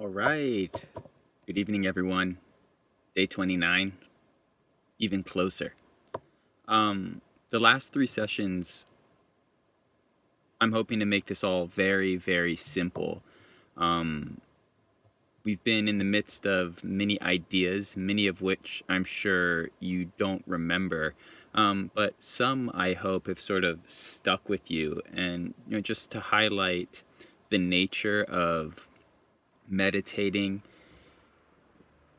All right. Good evening, everyone. Day 29, even closer. The last three sessions, I'm hoping to make this all very, very simple. We've been in the midst of many ideas, many of which I'm sure you don't remember. But some, I hope, have sort of stuck with you. And, just to highlight the nature of meditating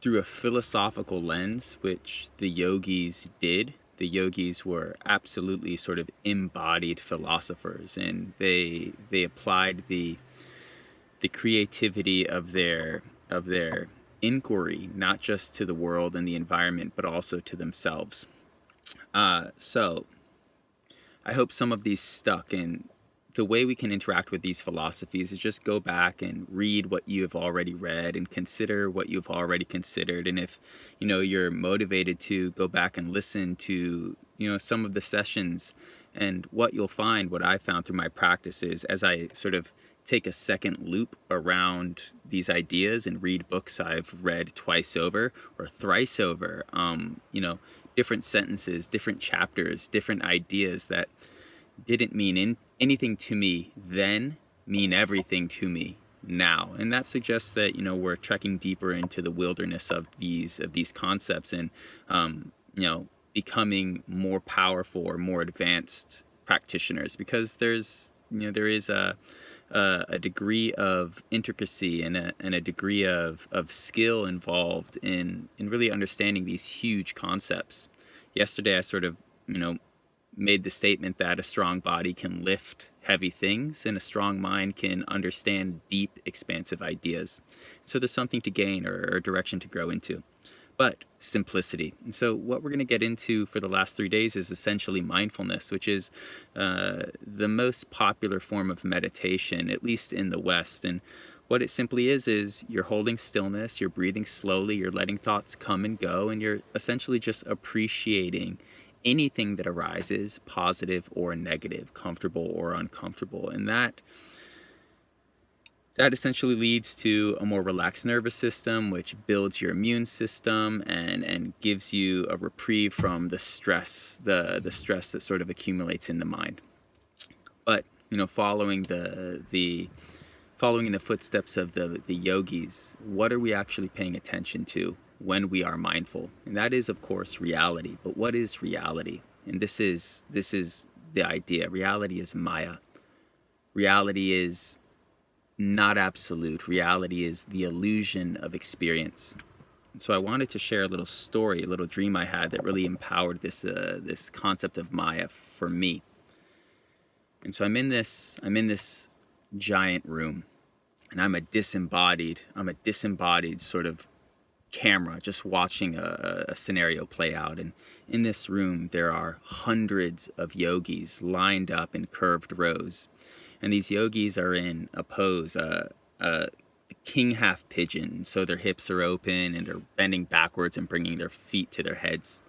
through a philosophical lens, which the yogis did. The yogis were absolutely sort of embodied philosophers, and they applied the creativity of their inquiry not just to the world and the environment, but also to themselves. So I hope some of these stuck, and the way we can interact with these philosophies is just go back and read what you have already read and consider what you've already considered. And if you're motivated to go back and listen to some of the sessions, and what you'll find, what I found through my practice is, as I sort of take a second loop around these ideas and read books I've read twice over or thrice over, different sentences, different chapters, different ideas that didn't mean anything to me then mean everything to me now. And that suggests that we're trekking deeper into the wilderness of these concepts, and becoming more powerful or more advanced practitioners, because there is a degree of intricacy and a degree of skill involved in really understanding these huge concepts. Yesterday I sort of made the statement that a strong body can lift heavy things, and a strong mind can understand deep, expansive ideas. So there's something to gain, or a direction to grow into. But simplicity. And so what we're going to get into for the last 3 days is essentially mindfulness, which is the most popular form of meditation, at least in the West. And what it simply is you're holding stillness, you're breathing slowly, you're letting thoughts come and go, and you're essentially just appreciating anything that arises, positive or negative, comfortable or uncomfortable. And that essentially leads to a more relaxed nervous system, which builds your immune system and gives you a reprieve from the stress, the stress that sort of accumulates in the mind. But following the footsteps of the yogis, what are we actually paying attention to when we are mindful? And that is, of course, reality. But what is reality? And this is the idea. Reality is Maya. Reality is not absolute. Reality is the illusion of experience. And so I wanted to share a little story, a little dream I had that really empowered this concept of Maya for me. And so I'm in this giant room, and I'm a disembodied sort of camera, just watching a scenario play out. And in this room there are hundreds of yogis lined up in curved rows. And these yogis are in a pose, a king half pigeon. So their hips are open and they're bending backwards and bringing their feet to their heads.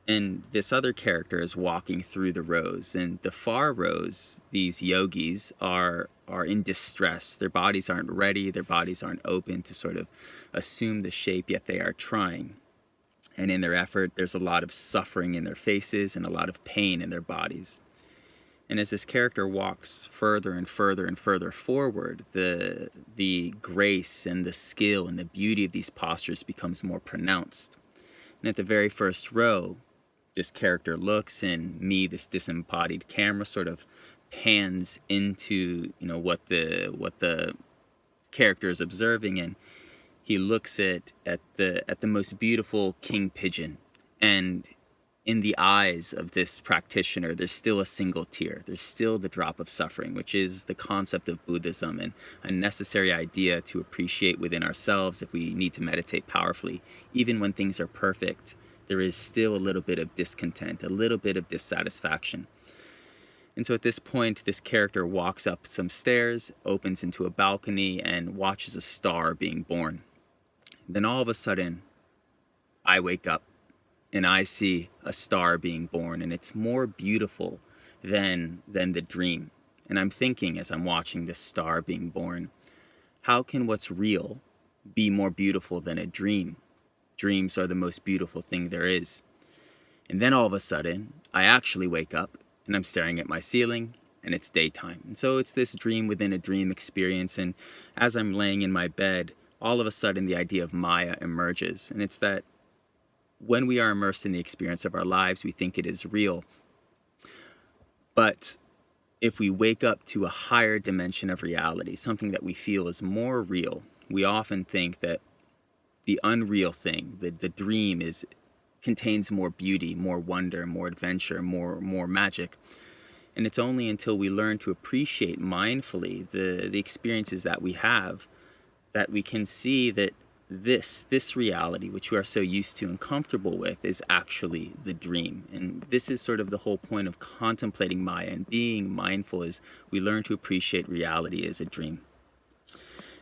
And this other character is walking through the rows. And the far rows, these yogis are in distress. Their bodies aren't ready. Their bodies aren't open to sort of assume the shape, yet they are trying. And in their effort, there's a lot of suffering in their faces and a lot of pain in their bodies. And as this character walks further and further and further forward, the grace and the skill and the beauty of these postures becomes more pronounced. And at the very first row, this character looks, and me, this disembodied camera, sort of pans into what the character is observing, and he looks at the most beautiful king pigeon, and in the eyes of this practitioner, there's still a single tear. There's still the drop of suffering, which is the concept of Buddhism, and a necessary idea to appreciate within ourselves if we need to meditate powerfully. Even when things are perfect, there is still a little bit of discontent, a little bit of dissatisfaction. And so at this point, this character walks up some stairs, opens into a balcony, and watches a star being born. Then all of a sudden, I wake up and I see a star being born, and it's more beautiful than the dream. And I'm thinking, as I'm watching this star being born, How can what's real be more beautiful than a dream? Dreams are the most beautiful thing there is. And then all of a sudden, I actually wake up and I'm staring at my ceiling and it's daytime. And so it's this dream within a dream experience. And as I'm laying in my bed, all of a sudden the idea of Maya emerges. And it's that when we are immersed in the experience of our lives, we think it is real. But if we wake up to a higher dimension of reality, something that we feel is more real, we often think that the unreal thing, the dream, contains more beauty, more wonder, more adventure, more magic. And it's only until we learn to appreciate mindfully the experiences that we have that we can see that this reality, which we are so used to and comfortable with, is actually the dream. And this is sort of the whole point of contemplating Maya and being mindful, is we learn to appreciate reality as a dream.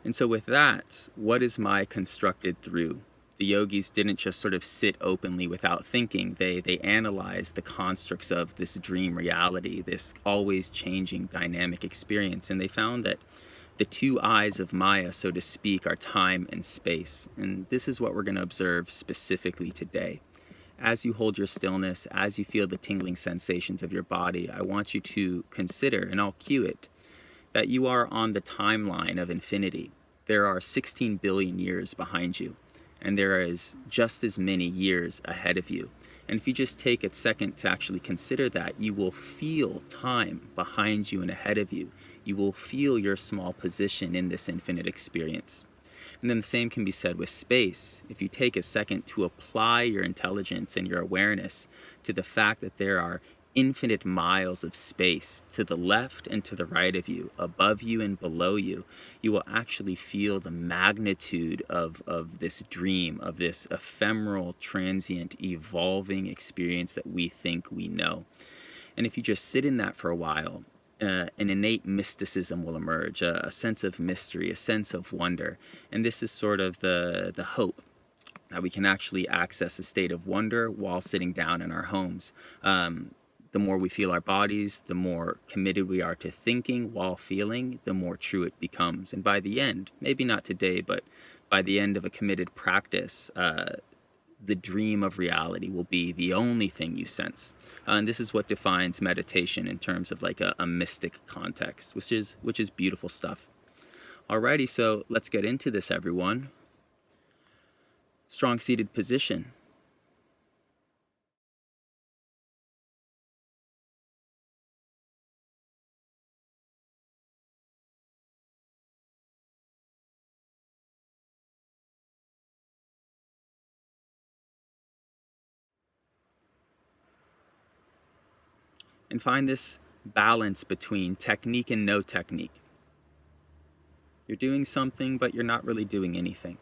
And so with that, what is Maya constructed through? The yogis didn't just sort of sit openly without thinking. They analyzed the constructs of this dream reality, this always changing dynamic experience. And they found that the two eyes of Maya, so to speak, are time and space. And this is what we're going to observe specifically today. As you hold your stillness, as you feel the tingling sensations of your body, I want you to consider, and I'll cue it, that you are on the timeline of infinity. There are 16 billion years behind you, and there is just as many years ahead of you. And if you just take a second to actually consider that, you will feel time behind you and ahead of you. You will feel your small position in this infinite experience. And then the same can be said with space. If you take a second to apply your intelligence and your awareness to the fact that there are infinite miles of space to the left and to the right of you, above you and below you, you will actually feel the magnitude of this dream, of this ephemeral, transient, evolving experience that we think we know. And if you just sit in that for a while, an innate mysticism will emerge, a sense of mystery, a sense of wonder. And this is sort of the hope that we can actually access a state of wonder while sitting down in our homes. The more we feel our bodies, the more committed we are to thinking while feeling, the more true it becomes. And by the end, maybe not today, but by the end of a committed practice, the dream of reality will be the only thing you sense. And this is what defines meditation in terms of like a mystic context, which is beautiful stuff. Alrighty, so let's get into this, everyone. Strong seated position. And find this balance between technique and no technique. You're doing something, but you're not really doing anything.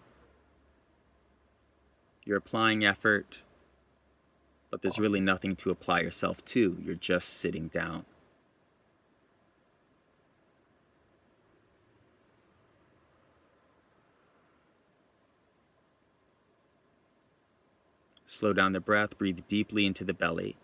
You're applying effort, but there's really nothing to apply yourself to. You're just sitting down. Slow down the breath, breathe deeply into the belly.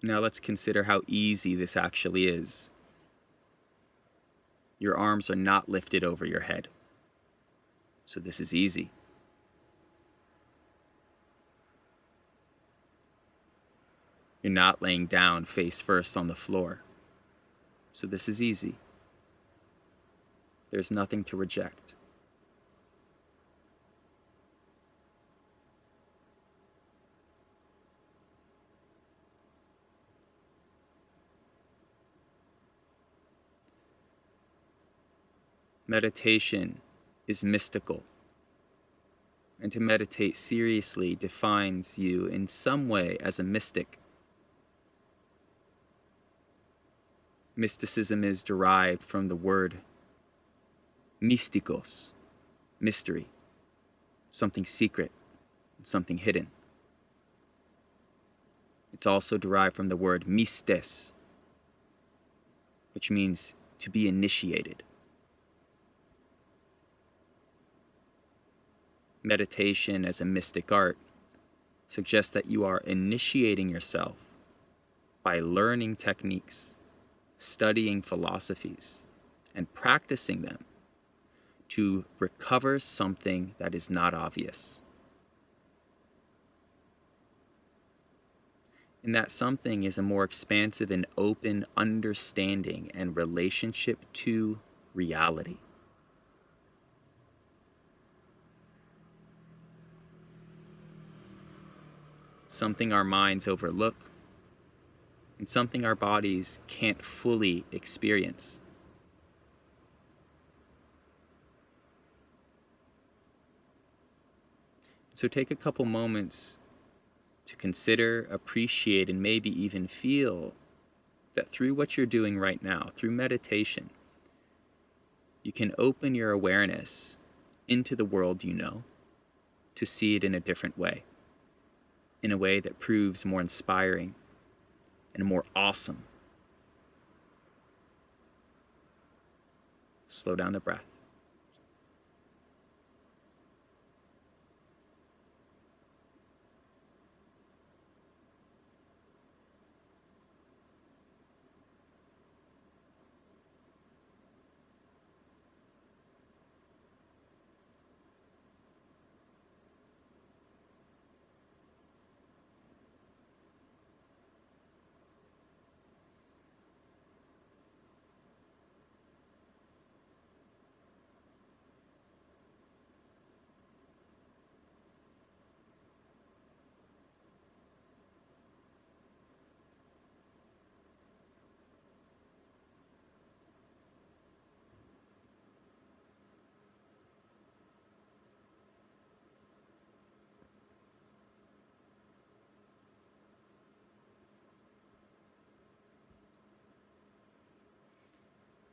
Now let's consider how easy this actually is. Your arms are not lifted over your head. So this is easy. You're not laying down face first on the floor. So this is easy. There's nothing to reject. Meditation is mystical. And to meditate seriously defines you in some way as a mystic. Mysticism is derived from the word mystikos, mystery, something secret, something hidden. It's also derived from the word mystes, which means to be initiated. Meditation as a mystic art suggests that you are initiating yourself by learning techniques, studying philosophies, and practicing them to recover something that is not obvious. And that something is a more expansive and open understanding and relationship to reality. Something our minds overlook, and something our bodies can't fully experience. So take a couple moments to consider, appreciate, and maybe even feel that through what you're doing right now, through meditation, you can open your awareness into the world you know to see it in a different way, in a way that proves more inspiring and more awesome. Slow down the breath.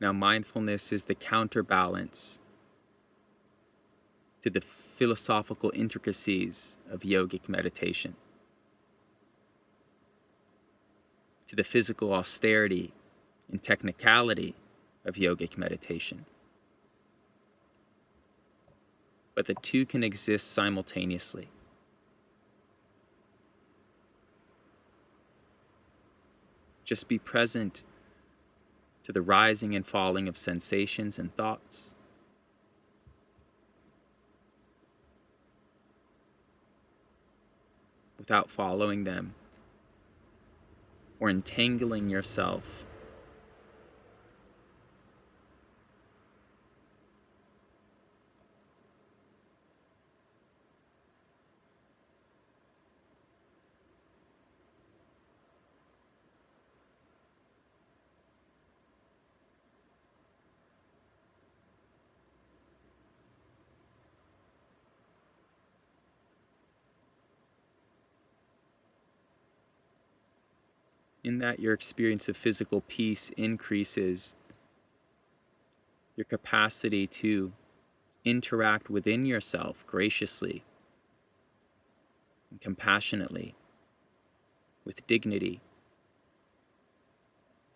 Now, mindfulness is the counterbalance to the philosophical intricacies of yogic meditation, to the physical austerity and technicality of yogic meditation. But the two can exist simultaneously. Just be present to the rising and falling of sensations and thoughts. Without following them or entangling yourself in that your experience of physical peace increases your capacity to interact within yourself graciously and compassionately with dignity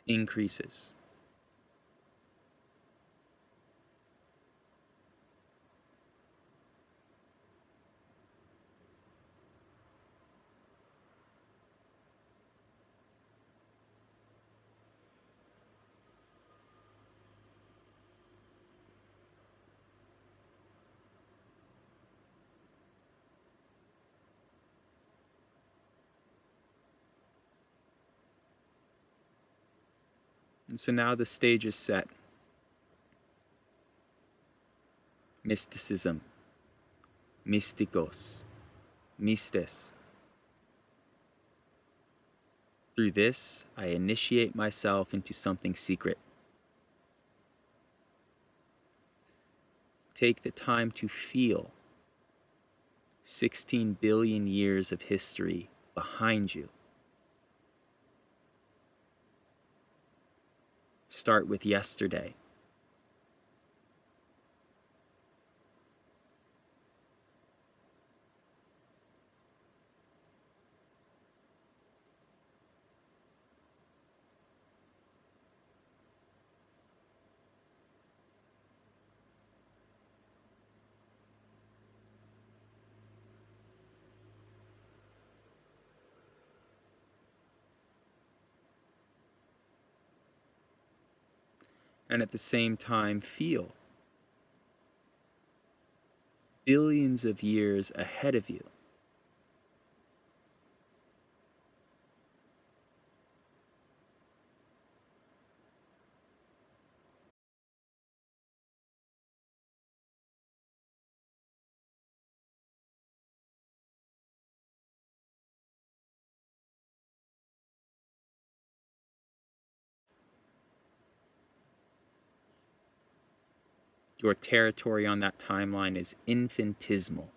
increases. And so now the stage is set. Mysticism, mystikos, mystes. Through this, I initiate myself into something secret. Take the time to feel 16 billion years of history behind you. Start with yesterday. and at the same time feel billions of years ahead of you. Your territory on that timeline is infinitesimal.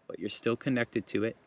But you're still connected to it.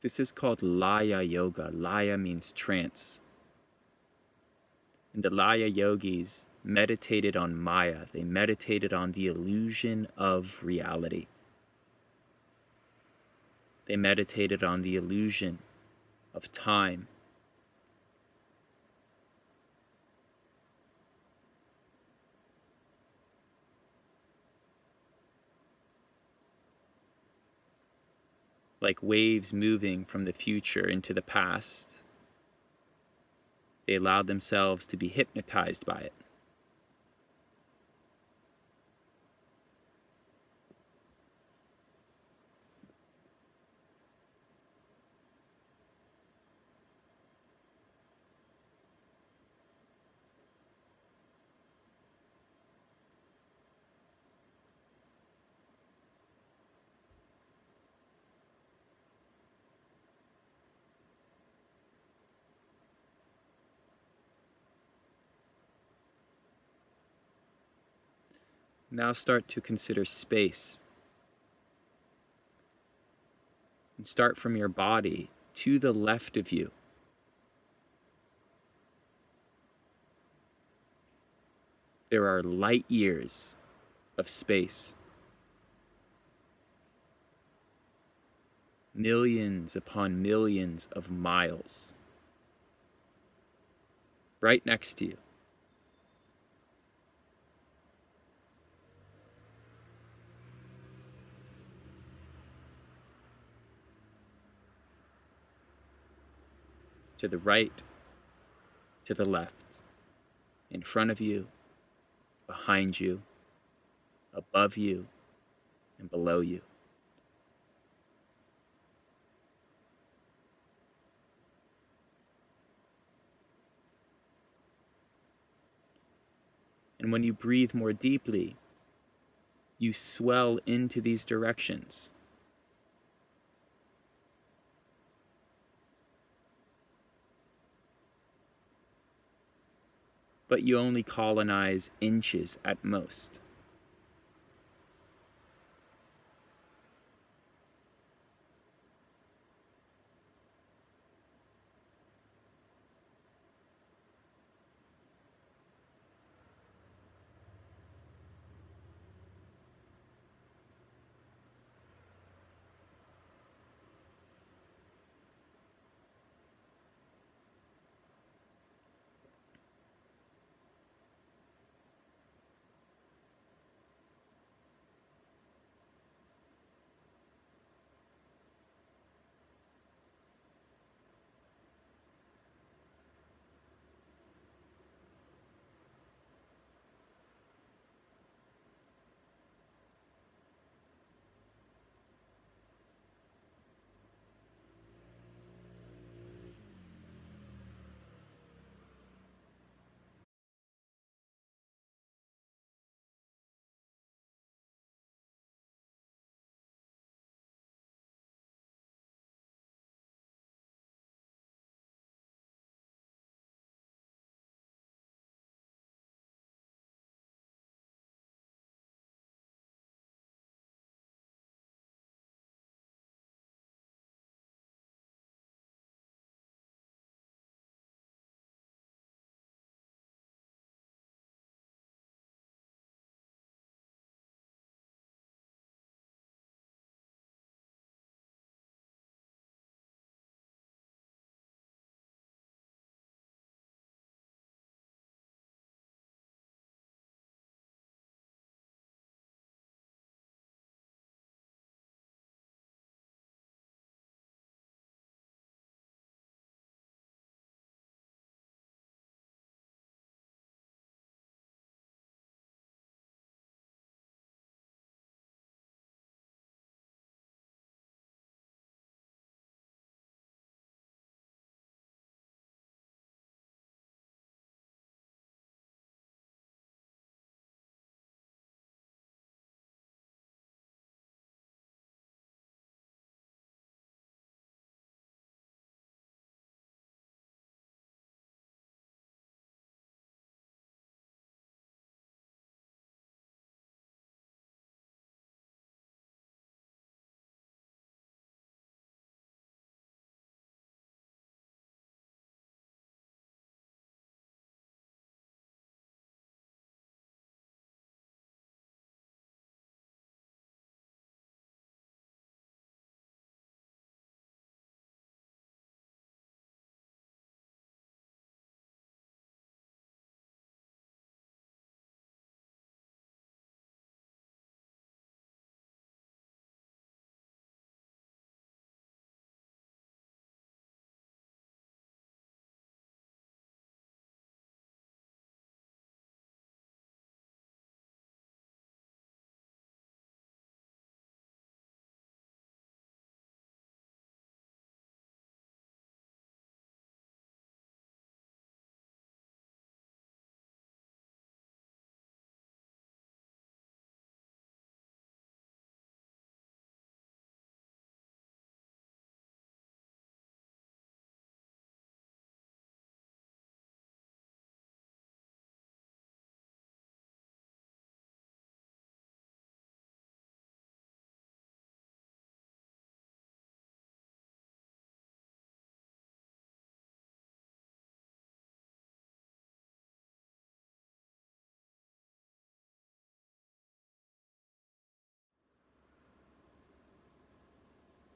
This is called Laya yoga. Laya means trance. And the Laya yogis meditated on Maya. They meditated on the illusion of reality. They meditated on the illusion of time. Like waves moving from the future into the past, they allowed themselves to be hypnotized by it. Now start to consider space. And start from your body to the left of you. There are light years of space. Millions upon millions of miles. Right next to you. To the right, to the left, in front of you, behind you, above you, and below you. And when you breathe more deeply, you swell into these directions. But you only colonize inches at most.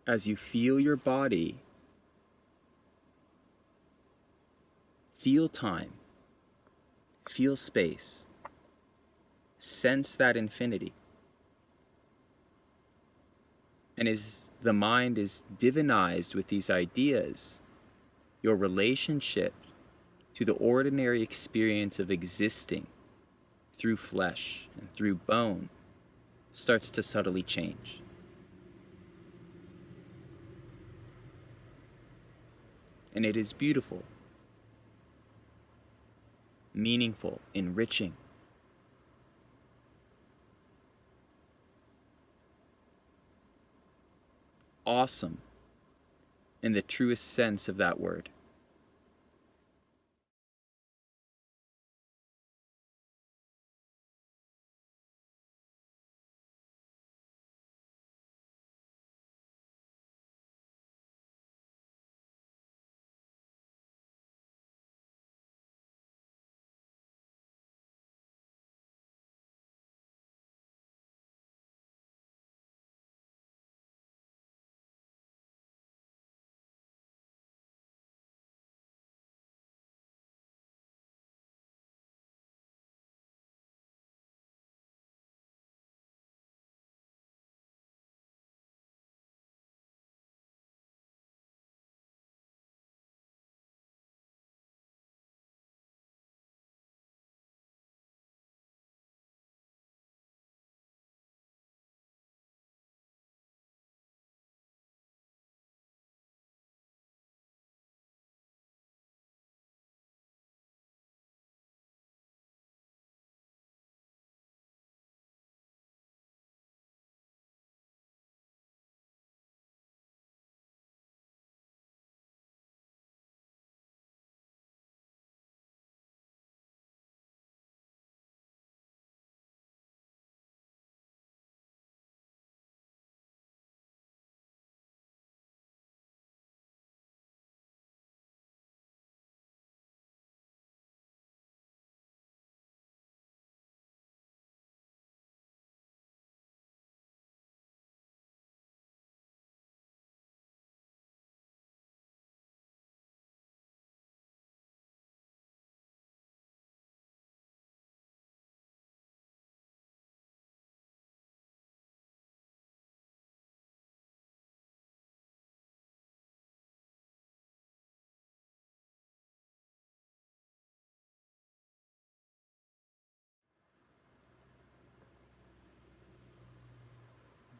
As you feel your body, feel time, feel space, sense that infinity. And as the mind is divinized with these ideas, your relationship to the ordinary experience of existing through flesh and through bone starts to subtly change. And it is beautiful, meaningful, enriching. Awesome in the truest sense of that word.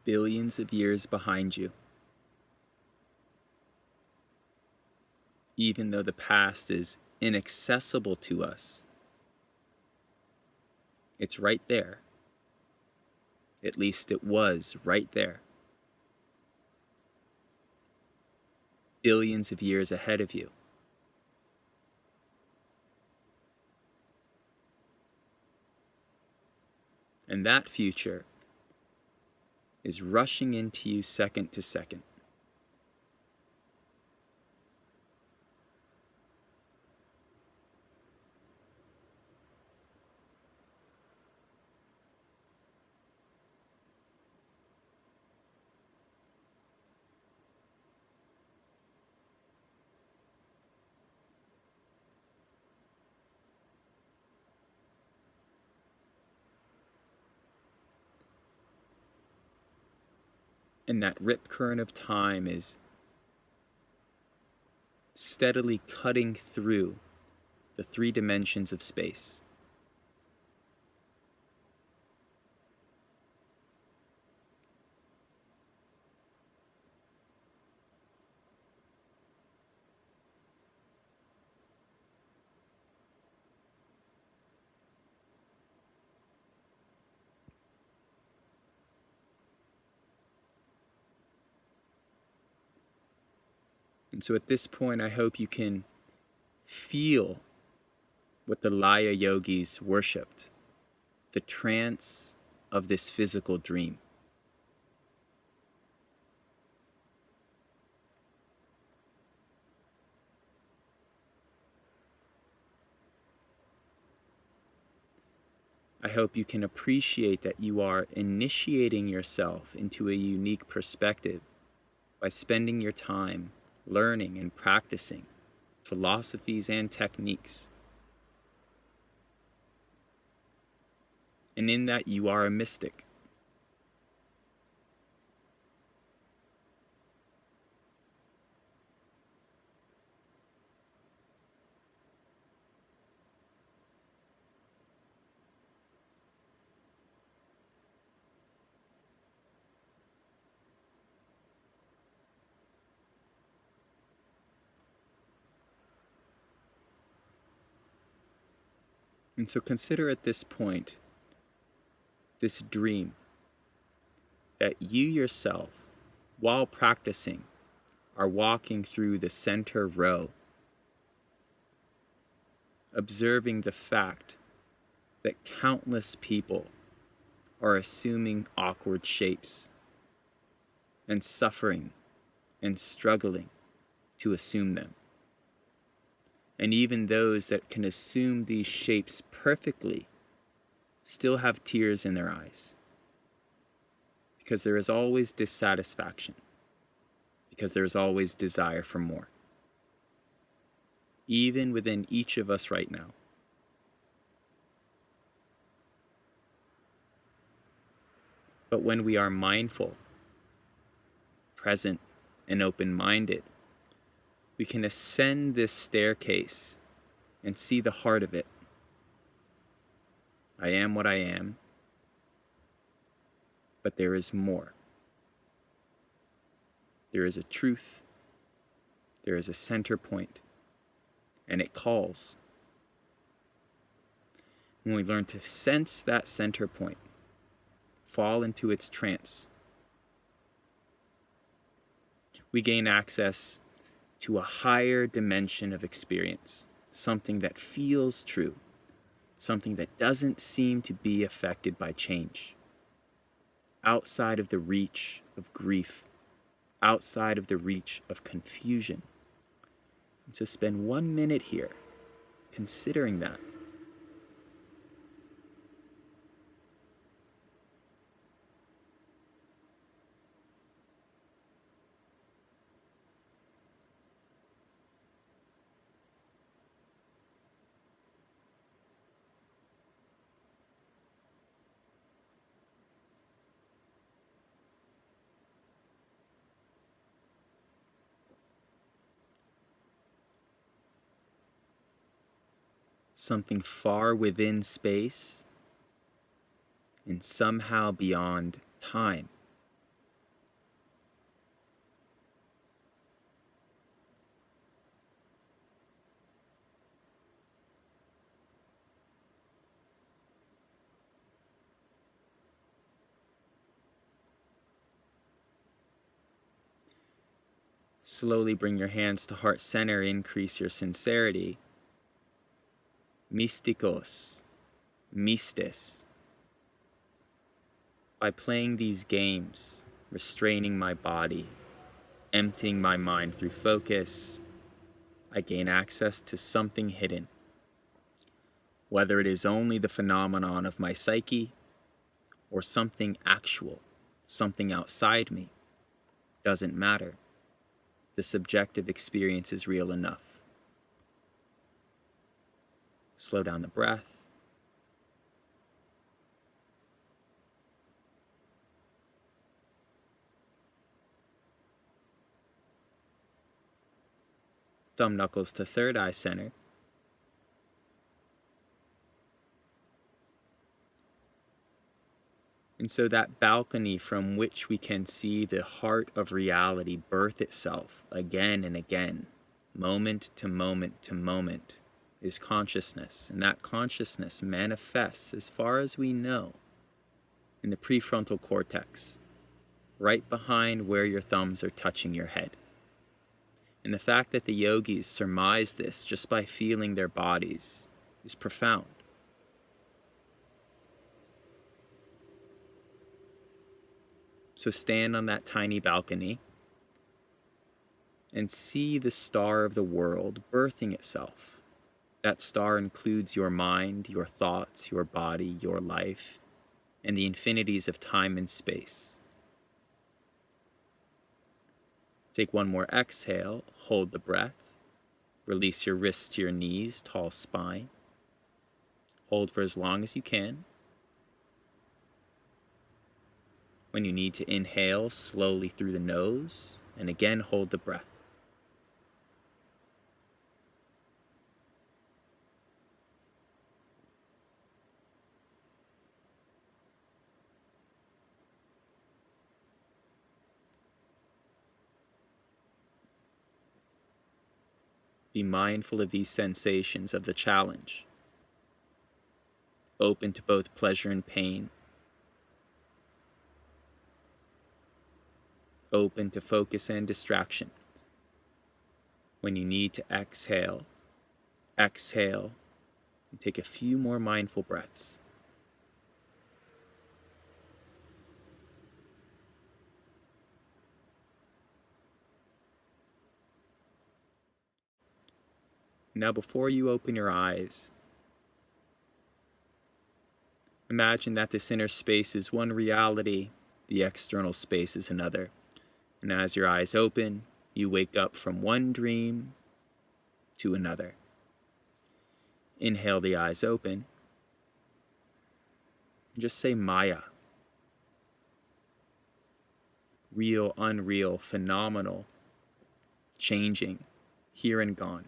Billions of years behind you. Even though the past is inaccessible to us, it's right there. At least it was right there. Billions of years ahead of you. And that future is rushing into you second to second. And that rip current of time is steadily cutting through the 3 dimensions of space. And so at this point, I hope you can feel what the Laya yogis worshipped, the trance of this physical dream. I hope you can appreciate that you are initiating yourself into a unique perspective by spending your time learning and practicing philosophies and techniques. And in that, you are a mystic. And so consider at this point this dream that you yourself, while practicing, are walking through the center row, observing the fact that countless people are assuming awkward shapes and suffering and struggling to assume them. And even those that can assume these shapes perfectly still have tears in their eyes, because there is always dissatisfaction, because there is always desire for more, even within each of us right now. But when we are mindful, present, and open-minded, we can ascend this staircase and see the heart of it. I am what I am, but there is more. There is a truth, there is a center point, and it calls. When we learn to sense that center point, fall into its trance, we gain access to a higher dimension of experience, something that feels true, something that doesn't seem to be affected by change, outside of the reach of grief, outside of the reach of confusion. And so spend 1 minute here considering that. Something far within space and somehow beyond time. Slowly bring your hands to heart center, increase your sincerity. Mystikos, mystes. By playing these games, restraining my body, emptying my mind through focus, I gain access to something hidden. Whether it is only the phenomenon of my psyche or something actual, something outside me, doesn't matter. The subjective experience is real enough. Slow down the breath. Thumb knuckles to third eye center. And so that balcony from which we can see the heart of reality birth itself again and again, moment to moment to moment, is consciousness. And that consciousness manifests, as far as we know, in the prefrontal cortex, right behind where your thumbs are touching your head. And the fact that the yogis surmise this just by feeling their bodies is profound. So stand on that tiny balcony and see the star of the world birthing itself. That star includes your mind, your thoughts, your body, your life, and the infinities of time and space. Take one more exhale, hold the breath. Release your wrists to your knees, tall spine. Hold for as long as you can. When you need to inhale slowly through the nose, and again hold the breath. Be mindful of these sensations of the challenge, open to both pleasure and pain, open to focus and distraction. When you need to exhale, exhale, and take a few more mindful breaths. Now, before you open your eyes, imagine that this inner space is one reality, the external space is another. And as your eyes open, you wake up from one dream to another. Inhale the eyes open. Just say Maya. Real, unreal, phenomenal, changing, here and gone.